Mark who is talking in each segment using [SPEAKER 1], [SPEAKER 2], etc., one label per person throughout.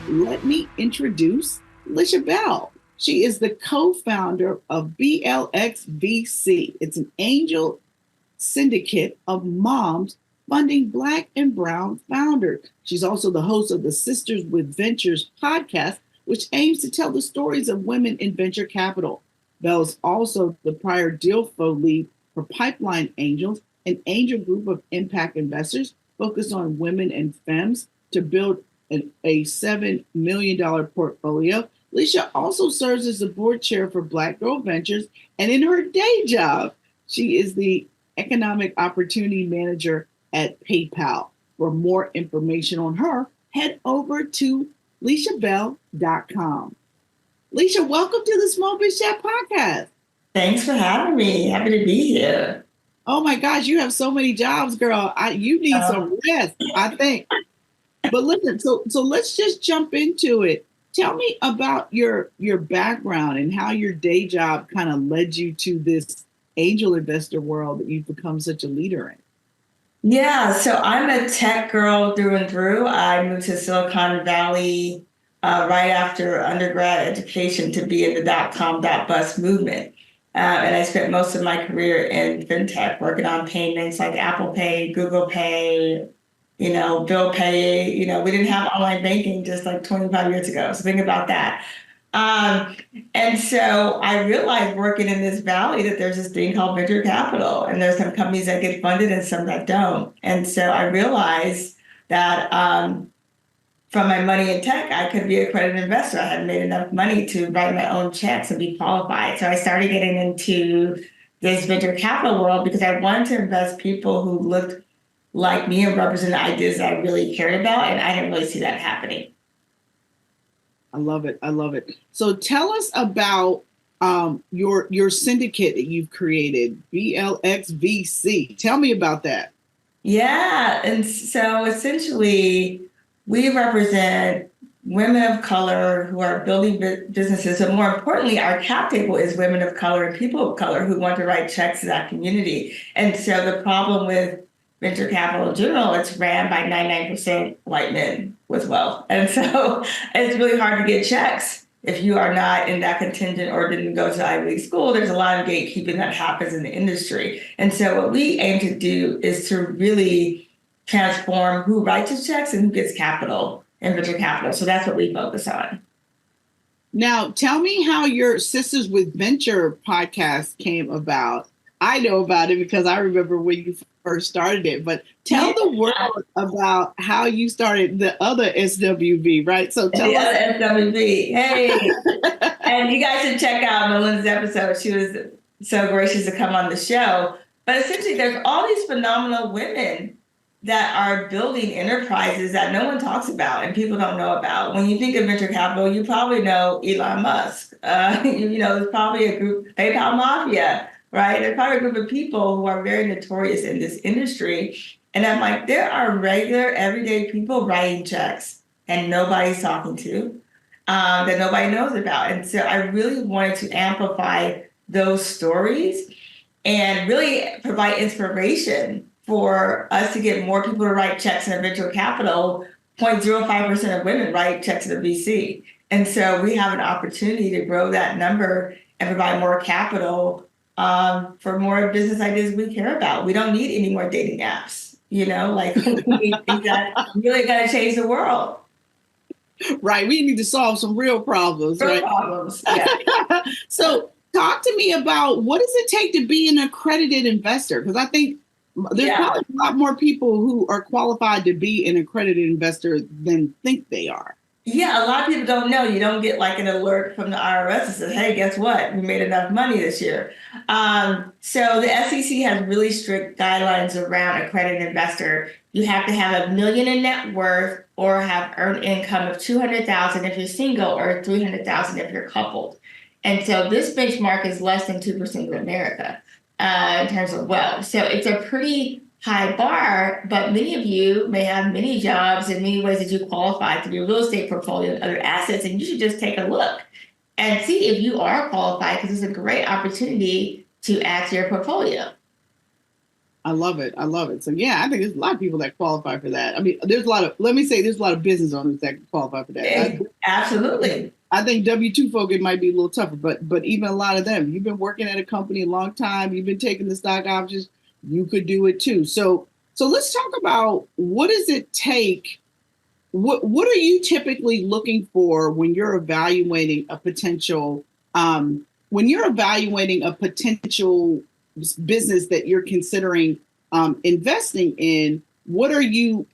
[SPEAKER 1] let me introduce Lisha Bell. She is the co-founder of BLXVC. It's an angel syndicate of moms funding Black and Brown founders. She's also the host of the Sisters with Ventures podcast, which aims to tell the stories of women in venture capital. Bell is also the prior deal flow lead for Pipeline Angels, an angel group of impact investors focused on women and femmes to build a $7 million portfolio. Lisha also serves as the board chair for Black Girl Ventures, and in her day job, she is the economic opportunity manager at PayPal. For more information on her, head over to lishabell.com. Lisha, welcome to the SmallBizChat podcast.
[SPEAKER 2] Thanks for having me. Happy to be here.
[SPEAKER 1] Oh my gosh, you have so many jobs, girl. You need some rest, I think. But listen, so let's just jump into it. Tell me about your background and how your day job kind of led you to this angel investor world that you've become such a leader in.
[SPEAKER 2] Yeah, so I'm a tech girl through and through. I moved to Silicon Valley right after undergrad education to be in the dot-com, dot-bust movement. And I spent most of my career in fintech, working on payments like Apple Pay, Google Pay, Bill Pay. We didn't have online banking just like 25 years ago. So think about that. And so I realized working in this valley that there's this thing called venture capital, and there's some companies that get funded and some that don't. And so I realized that from my money in tech, I could be a accredited investor. I hadn't made enough money to write my own checks and be qualified. So I started getting into this venture capital world because I wanted to invest people who looked like me and represent the ideas that I really cared about, and I didn't really see that happening.
[SPEAKER 1] I love it. I love it. So tell us about your syndicate that you've created, BLXVC. Tell me about that.
[SPEAKER 2] Yeah. And so essentially, we represent women of color who are building businesses. And more importantly, our cap table is women of color and people of color who want to write checks to that community. And so the problem with venture capital in general, it's ran by 99% white men with wealth. And so it's really hard to get checks if you are not in that contingent or didn't go to Ivy League school. There's a lot of gatekeeping that happens in the industry. And so what we aim to do is to really transform who writes the checks and who gets capital in venture capital. So that's what we focus on.
[SPEAKER 1] Now, tell me how your Sisters with Venture podcast came about. I know about it because I remember when you first started it, but tell the world about how you started the other SWV, right? So tell us.
[SPEAKER 2] SWV. Hey. And you guys should check out Melinda's episode. She was so gracious to come on the show. But essentially, there's all these phenomenal women that are building enterprises that no one talks about and people don't know about. When you think of venture capital, you probably know Elon Musk. There's probably a group, PayPal Mafia, right? There's probably a group of people who are very notorious in this industry. And I'm like, there are regular, everyday people writing checks and nobody's talking to, that nobody knows about. And so I really wanted to amplify those stories and really provide inspiration for us to get more people to write checks in venture capital. 0.05% of women write checks in the VC. And so we have an opportunity to grow that number and provide more capital for more business ideas we care about. We don't need any more dating apps, we need things that really got to change the world.
[SPEAKER 1] Right. We need to solve some real problems.
[SPEAKER 2] Real problems. Yeah.
[SPEAKER 1] So talk to me about what does it take to be an accredited investor? Because I think there's probably a lot more people who are qualified to be an accredited investor than think they are.
[SPEAKER 2] Yeah, a lot of people don't know. You don't get like an alert from the IRS that says, hey, guess what? We made enough money this year. So the SEC has really strict guidelines around accredited investor. You have to have $1 million in net worth or have earned income of $200,000 if you're single or $300,000 if you're coupled. And so this benchmark is less than 2% of America in terms of wealth. So it's a pretty high bar, but many of you may have many jobs in many ways that you qualify to be a real estate portfolio and other assets, and you should just take a look and see if you are qualified, because it's a great opportunity to add to your portfolio.
[SPEAKER 1] I love it. I love it. So yeah, I think there's a lot of people that qualify for that. I mean, there's a lot of business owners that qualify for that.
[SPEAKER 2] Absolutely.
[SPEAKER 1] I think W-2 folk, it might be a little tougher, but even a lot of them, you've been working at a company a long time, you've been taking the stock options, you could do it too. So let's talk about, what does it take? What are you typically looking for when you're evaluating a potential business that you're considering investing in? What are you,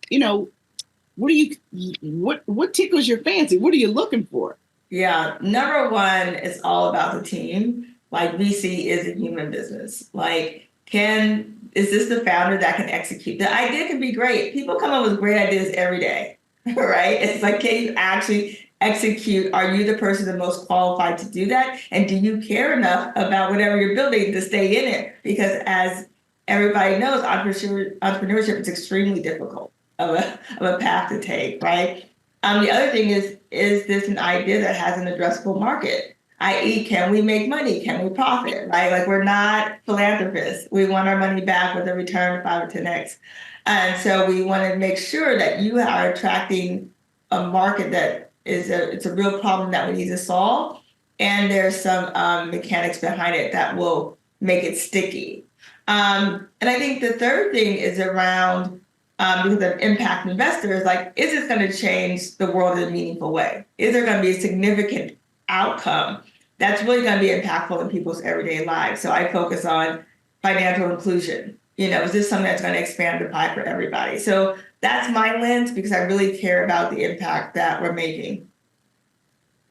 [SPEAKER 1] what tickles your fancy? What are you looking for?
[SPEAKER 2] Yeah, number one is all about the team. Like, VC is a human business. Like, is this the founder that can execute? The idea can be great. People come up with great ideas every day, right? It's like, can you actually execute? Are you the person the most qualified to do that? And do you care enough about whatever you're building to stay in it? Because as everybody knows, entrepreneurship is extremely difficult of a path to take, right? The other thing is this an idea that has an addressable market? I.e., can we make money? Can we profit? Right? Like, we're not philanthropists. We want our money back with a return of 5 or 10x. And so we want to make sure that you are attracting a market that it's a real problem that we need to solve. And there's some mechanics behind it that will make it sticky. And I think the third thing is around, because of impact investors, like, is this going to change the world in a meaningful way? Is there going to be a significant outcome that's really going to be impactful in people's everyday lives? So I focus on financial inclusion. Is this something that's going to expand the pie for everybody? So that's my lens, because I really care about the impact that we're making.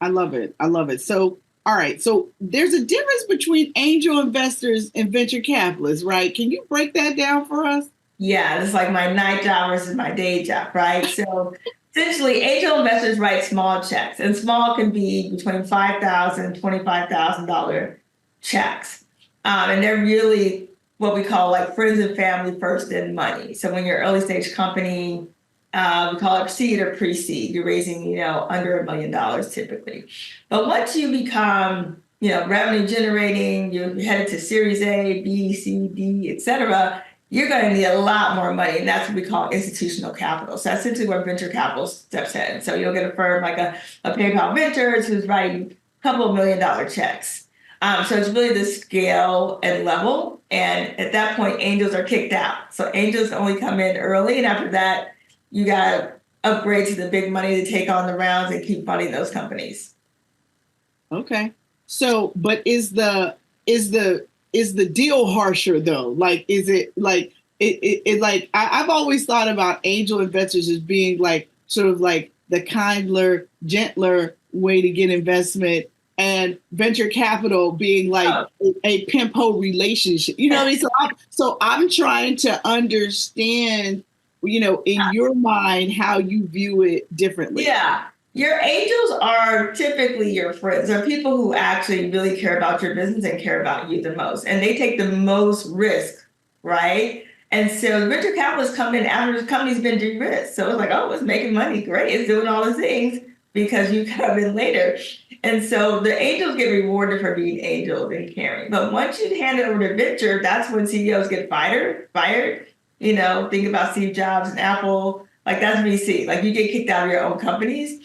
[SPEAKER 1] I love it. I love it. So, all right. So there's a difference between angel investors and venture capitalists, right? Can you break that down for us?
[SPEAKER 2] Yeah, it's like my night job versus my day job, right? So essentially, angel investors write small checks, and small can be between $5,000 and $25,000 checks. And they're really what we call like friends and family first in money. So when you're an early stage company, we call it seed or pre-seed. You're raising, under $1 million typically. But once you become, revenue generating, you're headed to Series A, B, C, D, et cetera, you're going to need a lot more money. And that's what we call institutional capital. So that's essentially where venture capital steps in. So you'll get a firm like a PayPal Ventures who's writing a couple of $1 million checks. So it's really the scale and level. And at that point, angels are kicked out. So angels only come in early. And after that, you got to upgrade to the big money to take on the rounds and keep funding those companies.
[SPEAKER 1] Okay. So, but is the deal harsher though? Like, is it like I've always thought about angel investors as being like sort of like the kinder, gentler way to get investment, and venture capital being like a pimp-ho relationship. You know what I mean? So I'm trying to understand, in your mind, how you view it differently.
[SPEAKER 2] Yeah. Your angels are typically your friends. They're people who actually really care about your business and care about you the most. And they take the most risk, right? And so venture capitalists come in after the company's been de-risked. So it's like, oh, it's making money. Great. It's doing all the things because you come in later. And so the angels get rewarded for being angels and caring. But once you hand it over to venture, that's when CEOs get fired. Think about Steve Jobs and Apple. Like, that's VC. Like, you get kicked out of your own companies.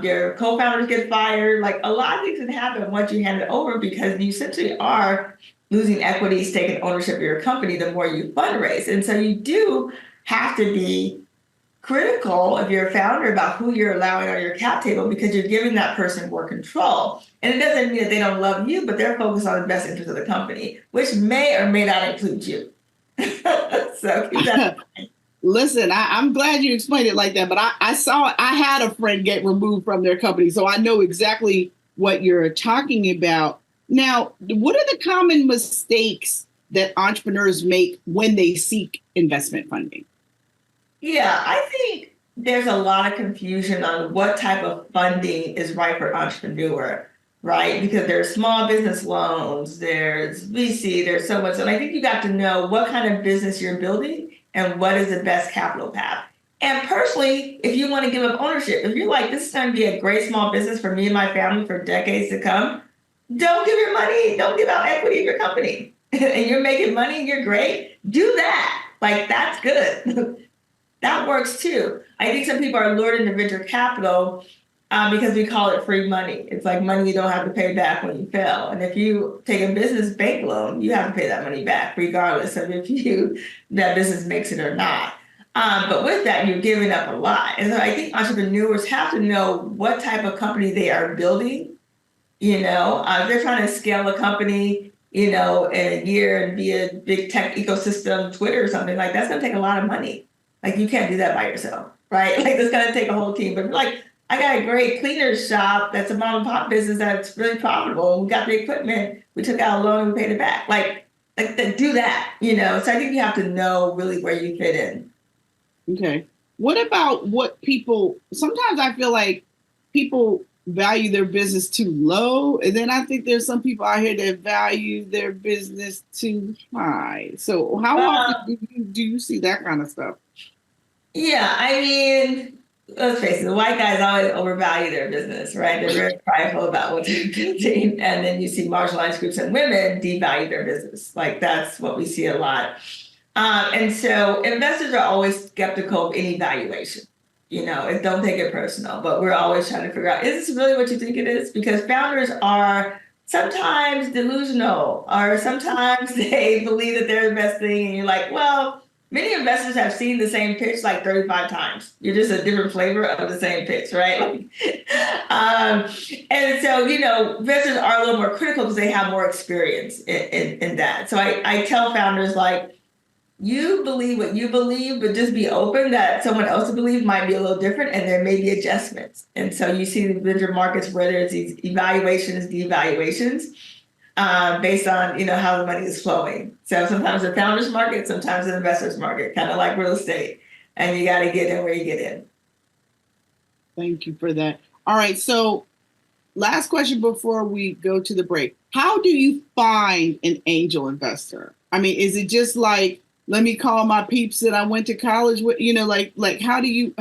[SPEAKER 2] Your co-founders get fired. Like, a lot of things can happen once you hand it over, because you essentially are losing equity, stake, and ownership of your company the more you fundraise. And so you do have to be critical of your founder about who you're allowing on your cap table, because you're giving that person more control. And it doesn't mean that they don't love you, but they're focused on the best interest of the company, which may or may not include you. So keep that in mind.
[SPEAKER 1] Listen, I'm glad you explained it like that, but I had a friend get removed from their company, so I know exactly what you're talking about. Now, what are the common mistakes that entrepreneurs make when they seek investment funding?
[SPEAKER 2] Yeah, I think there's a lot of confusion on what type of funding is right for an entrepreneur, right? Because there's small business loans, there's VC, there's so much. And I think you got to know what kind of business you're building and what is the best capital path. And personally, if you want to give up ownership, if you're like, this is going to be a great small business for me and my family for decades to come, don't give your money, don't give out equity of your company. and you're making money and you're great, do that. Like, that's good. That works too. I think some people are lured into venture capital because we call it free money. It's like money you don't have to pay back when you fail. And if you take a business bank loan, you have to pay that money back, regardless of if that business makes it or not. But with that, you're giving up a lot. And so I think entrepreneurs have to know what type of company they are building. If they're trying to scale a company, in a year and be a big tech ecosystem, Twitter or something, like that's going to take a lot of money. Like, you can't do that by yourself, right? Like, it's going to take a whole team. But like, I got a great cleaner shop that's a mom and pop business that's really profitable. We got the equipment. We took out a loan and we paid it back. Like do that, So I think you have to know really where you fit in.
[SPEAKER 1] Okay. What about sometimes I feel like people value their business too low. And then I think there's some people out here that value their business too high. So how often do you see that kind of stuff?
[SPEAKER 2] Yeah, I mean, let's face it, the white guys always overvalue their business, right? They're very prideful about what they're building. And then you see marginalized groups and women devalue their business. Like, that's what we see a lot. And so investors are always skeptical of any valuation. Don't take it personal, but we're always trying to figure out, is this really what you think it is? Because founders are sometimes delusional, or sometimes they believe that they're the best thing. And you're like, well, many investors have seen the same pitch like 35 times. You're just a different flavor of the same pitch, right? And so, investors are a little more critical because they have more experience in that. So I tell founders, like, you believe what you believe, but just be open that someone else believe might be a little different, and there may be adjustments. And so you see the venture markets where there's these evaluations, devaluations, based on how the money is flowing. So sometimes the founders market, sometimes the investors market, kind of like real estate, and you got to get in where you get in.
[SPEAKER 1] Thank you for that. All right, so last question before we go to the break: how do you find an angel investor? I mean, is it just like, let me call my peeps that I went to college with, like how do you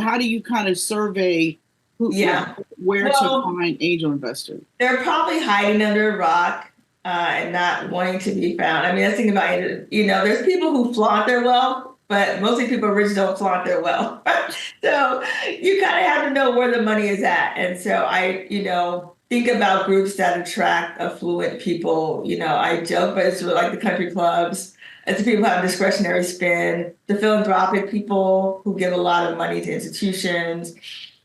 [SPEAKER 1] kind of survey where to find angel investors? They're
[SPEAKER 2] probably hiding under a rock and not wanting to be found. I mean, that's the thing about it. There's people who flaunt their wealth, but mostly people rich don't flaunt their wealth. So you kind of have to know where the money is at. And so I, think about groups that attract affluent people. I joke, but it's like the country clubs. It's the people who have discretionary spend, the philanthropic people who give a lot of money to institutions,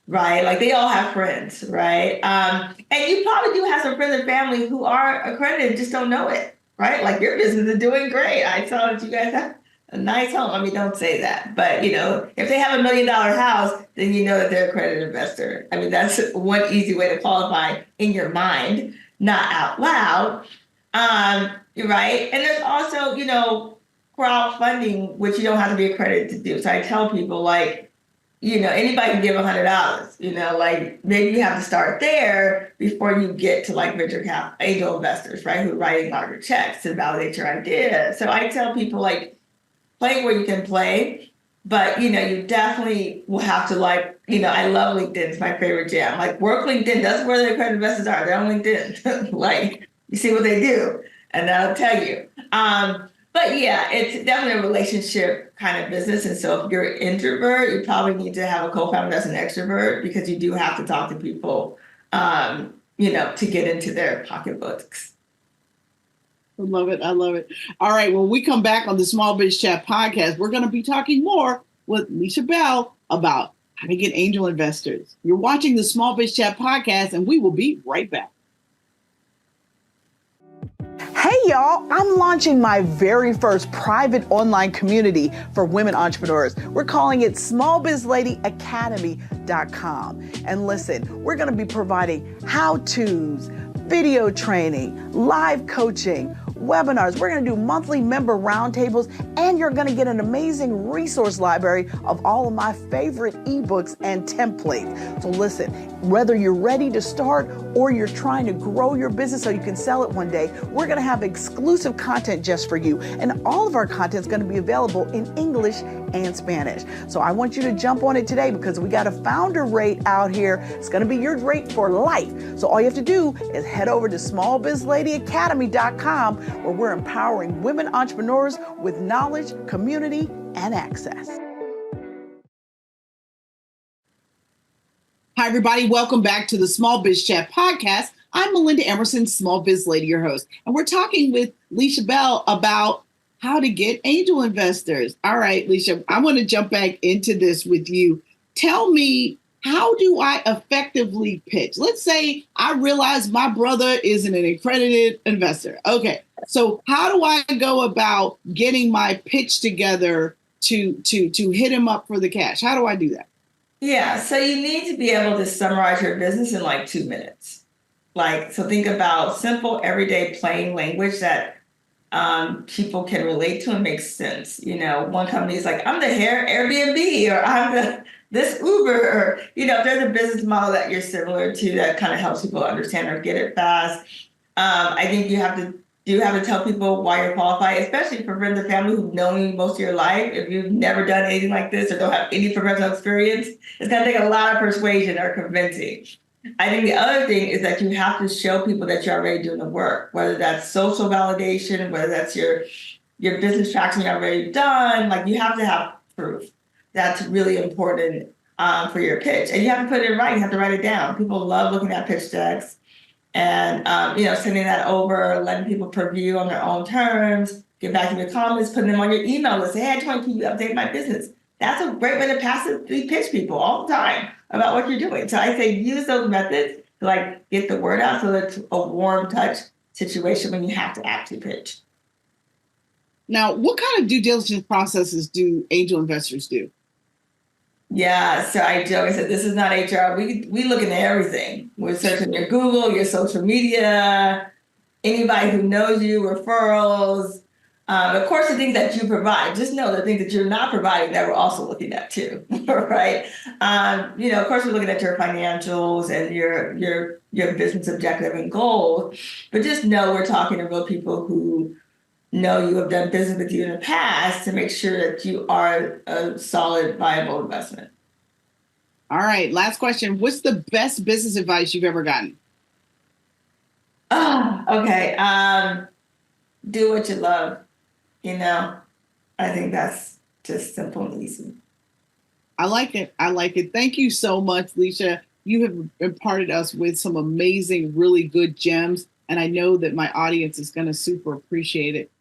[SPEAKER 2] right? Like, they all have friends, right? And you probably do have some friends and family who are accredited, just don't know it, right? Like, your business is doing great. I saw that you guys have a nice home. I mean, don't say that. But, if they have $1 million house, then you know that they're an accredited investor. I mean, that's one easy way to qualify in your mind, not out loud. Right. And there's also, crowdfunding, which you don't have to be accredited to do. So I tell people, like, anybody can give $100, like, maybe you have to start there before you get to like venture capital angel investors, right? Who are writing larger checks to validate your idea. So I tell people, like, play where you can play, but, you definitely will have to, like, I love LinkedIn. It's my favorite jam. Like, work LinkedIn. That's where the accredited investors are. They're on LinkedIn. Like, you see what they do, and that'll tell you. But yeah, it's definitely a relationship kind of business. And so if you're an introvert, you probably need to have a co-founder that's an extrovert, because you do have to talk to people, to get into their pocketbooks.
[SPEAKER 1] I love it. I love it. All right. When we come back on the Small Biz Chat podcast, we're going to be talking more with Lisha Bell about how to get angel investors. You're watching the Small Biz Chat podcast, and we will be right back. Hey y'all, I'm launching my very first private online community for women entrepreneurs. We're calling it SmallBizLadyAcademy.com. And listen, we're going to be providing how-tos, video training, live coaching, webinars. We're going to do monthly member roundtables, and you're going to get an amazing resource library of all of my favorite ebooks and templates. So listen, whether you're ready to start or you're trying to grow your business so you can sell it one day, we're going to have exclusive content just for you. And all of our content is going to be available in English and Spanish. So I want you to jump on it today, because we got a founder rate out here. It's going to be your rate for life. So all you have to do is head over to SmallBizLadyAcademy.com.
[SPEAKER 3] where we're empowering women entrepreneurs with knowledge, community, and access.
[SPEAKER 1] Hi, everybody. Welcome back to the Small Biz Chat podcast. I'm Melinda Emerson, Small Biz Lady, your host. And we're talking with Lisha Bell about how to get angel investors. All right, Lisha, I want to jump back into this with you. Tell me, how do I effectively pitch? Let's say I realize my brother isn't an accredited investor. Okay, so how do I go about getting my pitch together to hit him up for the cash? How do I do that?
[SPEAKER 2] Yeah, so you need to be able to summarize your business in like 2 minutes. So think about simple, everyday, plain language that people can relate to and makes sense. One company is like, I'm the hair Airbnb, or this Uber, or, if there's a business model that you're similar to that kind of helps people understand or get it fast. I think you have to tell people why you're qualified, especially for friends and family who've known you most of your life. If you've never done anything like this or don't have any professional experience, it's going to take a lot of persuasion or convincing. I think the other thing is that you have to show people that you're already doing the work, whether that's social validation, whether that's your business traction you already done. You have to have proof. That's really important for your pitch. And you have to put it in writing. You have to write it down. People love looking at pitch decks and, sending that over, letting people preview on their own terms, get back to your comments, putting them on your email list. Say, hey, I just want to keep you update my business. That's a great way to passively pitch people all the time about what you're doing. So I say use those methods to get the word out so that it's a warm touch situation when you have to actually pitch.
[SPEAKER 1] Now, what kind of due diligence processes do angel investors do?
[SPEAKER 2] Yeah, so I joke, I said, this is not HR. We look into everything. We're searching your Google, your social media, anybody who knows you, referrals. Of course, the things that you provide, just know the things that you're not providing that we're also looking at too, right? Of course, we're looking at your financials and your business objective and goals, but just know we're talking to real people who know you, have done business with you in the past, to make sure that you are a solid, viable investment.
[SPEAKER 1] All right, last question. What's the best business advice you've ever gotten?
[SPEAKER 2] Okay. Do what you love. I think that's just simple and easy.
[SPEAKER 1] I like it. Thank you so much, Lisha. You have imparted us with some amazing, really good gems. And I know that my audience is going to super appreciate it.